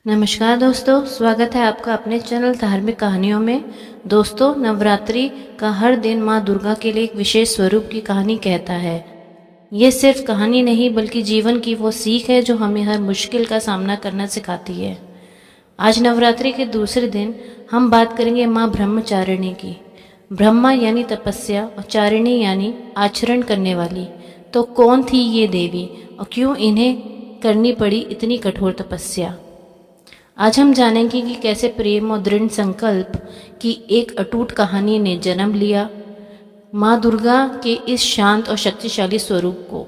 नमस्कार दोस्तों, स्वागत है आपका अपने चैनल धार्मिक कहानियों में। दोस्तों, नवरात्रि का हर दिन माँ दुर्गा के लिए एक विशेष स्वरूप की कहानी कहता है। ये सिर्फ कहानी नहीं बल्कि जीवन की वो सीख है जो हमें हर मुश्किल का सामना करना सिखाती है। आज नवरात्रि के दूसरे दिन हम बात करेंगे माँ ब्रह्मचारिणी की। ब्रह्मा यानी तपस्या और चारिणी यानी आचरण करने वाली। तो कौन थी ये देवी और क्यों इन्हें करनी पड़ी इतनी कठोर तपस्या। आज हम जानेंगे कि कैसे प्रेम और दृढ़ संकल्प की एक अटूट कहानी ने जन्म लिया माँ दुर्गा के इस शांत और शक्तिशाली स्वरूप को।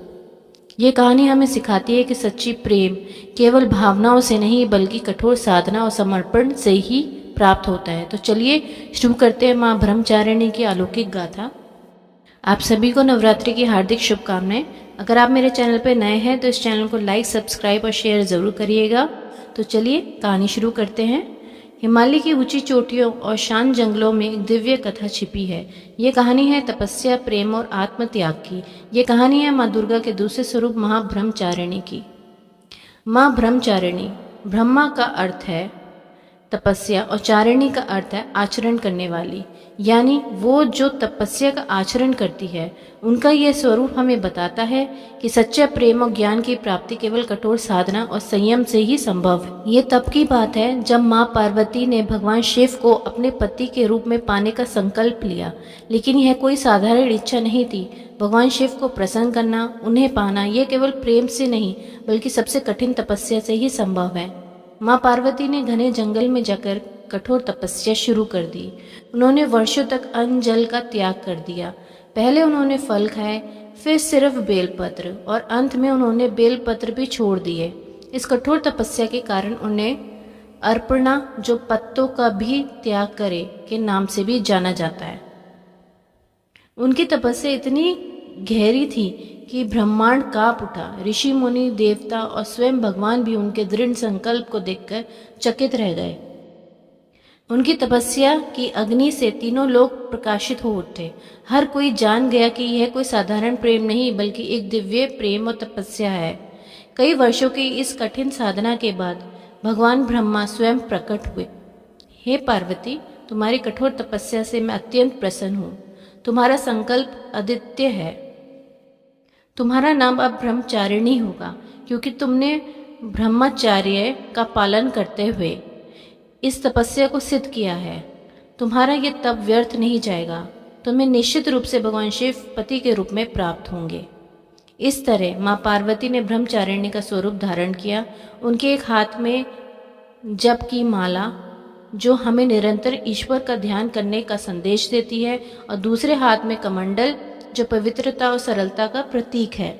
ये कहानी हमें सिखाती है कि सच्ची प्रेम केवल भावनाओं से नहीं बल्कि कठोर साधना और समर्पण से ही प्राप्त होता है। तो चलिए शुरू करते हैं माँ ब्रह्मचारिणी की अलौकिक गाथा। आप सभी को नवरात्रि की हार्दिक शुभकामनाएं। अगर आप मेरे चैनल पर नए हैं तो इस चैनल को लाइक, सब्सक्राइब और शेयर ज़रूर करिएगा। तो चलिए कहानी शुरू करते हैं। हिमालय की ऊंची चोटियों और शांत जंगलों में एक दिव्य कथा छिपी है। ये कहानी है तपस्या, प्रेम और आत्मत्याग की। ये कहानी है माँ दुर्गा के दूसरे स्वरूप माँ ब्रह्मचारिणी की। माँ ब्रह्मचारिणी, ब्रह्मा का अर्थ है तपस्या और चारिणी का अर्थ है आचरण करने वाली, यानी वो जो तपस्या का आचरण करती है। उनका यह स्वरूप हमें बताता है कि सच्चा प्रेम और ज्ञान की प्राप्ति केवल कठोर साधना और संयम से ही संभव है। ये तब की बात है जब माँ पार्वती ने भगवान शिव को अपने पति के रूप में पाने का संकल्प लिया। लेकिन यह कोई साधारण इच्छा नहीं थी। भगवान शिव को प्रसन्न करना, उन्हें पाना, यह केवल प्रेम से नहीं बल्कि सबसे कठिन तपस्या से ही संभव है। माँ पार्वती ने घने जंगल में जाकर कठोर तपस्या शुरू कर दी। उन्होंने वर्षों तक अन्न जल का त्याग कर दिया। पहले उन्होंने फल खाए, फिर सिर्फ बेलपत्र और अंत में उन्होंने बेलपत्र भी छोड़ दिए। इस कठोर तपस्या के कारण उन्हें अर्पणा, जो पत्तों का भी त्याग करे, के नाम से भी जाना जाता है। उनकी तपस्या इतनी गहरी थी कि ब्रह्मांड कांप उठा। ऋषि मुनि, देवता और स्वयं भगवान भी उनके दृढ़ संकल्प को देखकर चकित रह गए। उनकी तपस्या की अग्नि से तीनों लोग प्रकाशित हो उठे। हर कोई जान गया कि यह कोई साधारण प्रेम नहीं बल्कि एक दिव्य प्रेम और तपस्या है। कई वर्षों की इस कठिन साधना के बाद भगवान ब्रह्मा स्वयं प्रकट हुए। हे पार्वती, तुम्हारी कठोर तपस्या से मैं अत्यंत प्रसन्न हूँ। तुम्हारा संकल्प अद्वितीय है। तुम्हारा नाम अब ब्रह्मचारिणी होगा, क्योंकि तुमने ब्रह्मचर्य का पालन करते हुए इस तपस्या को सिद्ध किया है। तुम्हारा ये तप व्यर्थ नहीं जाएगा। तुम्हें निश्चित रूप से भगवान शिव पति के रूप में प्राप्त होंगे। इस तरह माँ पार्वती ने ब्रह्मचारिणी का स्वरूप धारण किया। उनके एक हाथ में जप की माला, जो हमें निरंतर ईश्वर का ध्यान करने का संदेश देती है, और दूसरे हाथ में कमंडल, जो पवित्रता और सरलता का प्रतीक है।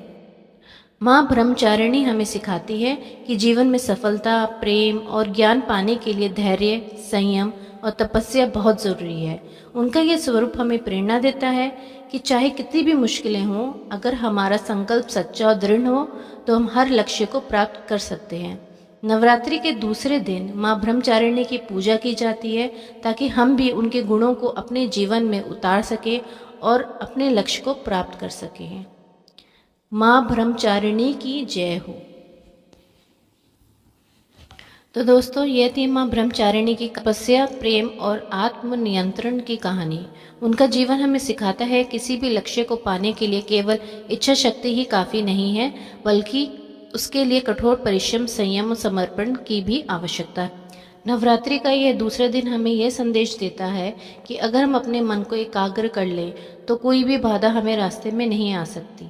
माँ ब्रह्मचारिणी हमें सिखाती है कि जीवन में सफलता, प्रेम और ज्ञान पाने के लिए धैर्य, संयम और तपस्या बहुत जरूरी है। उनका यह स्वरूप हमें प्रेरणा देता है कि चाहे कितनी भी मुश्किलें हों, अगर हमारा संकल्प सच्चा और दृढ़ हो तो हम हर लक्ष्य को प्राप्त कर सकते हैं। नवरात्रि के दूसरे दिन माँ ब्रह्मचारिणी की पूजा की जाती है ताकि हम भी उनके गुणों को अपने जीवन में उतार सकें और अपने लक्ष्य को प्राप्त कर सकें। माँ ब्रह्मचारिणी की जय हो। तो दोस्तों, यह थी माँ ब्रह्मचारिणी की तपस्या, प्रेम और आत्मनियंत्रण की कहानी। उनका जीवन हमें सिखाता है किसी भी लक्ष्य को पाने के लिए केवल इच्छा शक्ति ही काफ़ी नहीं है, बल्कि उसके लिए कठोर परिश्रम, संयम और समर्पण की भी आवश्यकता है। नवरात्रि का यह दूसरा दिन हमें यह संदेश देता है कि अगर हम अपने मन को एकाग्र कर लें तो कोई भी बाधा हमें रास्ते में नहीं आ सकती।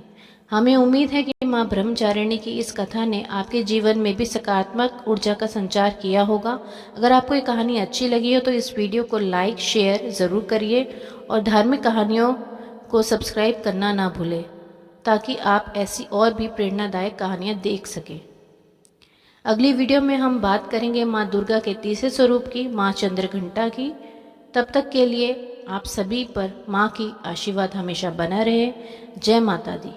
हमें उम्मीद है कि माँ ब्रह्मचारिणी की इस कथा ने आपके जीवन में भी सकारात्मक ऊर्जा का संचार किया होगा। अगर आपको ये कहानी अच्छी लगी हो तो इस वीडियो को लाइक, शेयर ज़रूर करिए और धार्मिक कहानियों को सब्सक्राइब करना ना भूलें, ताकि आप ऐसी और भी प्रेरणादायक कहानियाँ देख सकें। अगली वीडियो में हम बात करेंगे माँ दुर्गा के तीसरे स्वरूप की, माँ चंद्रघंटा की। तब तक के लिए आप सभी पर माँ की आशीर्वाद हमेशा बना रहे। जय माता दी।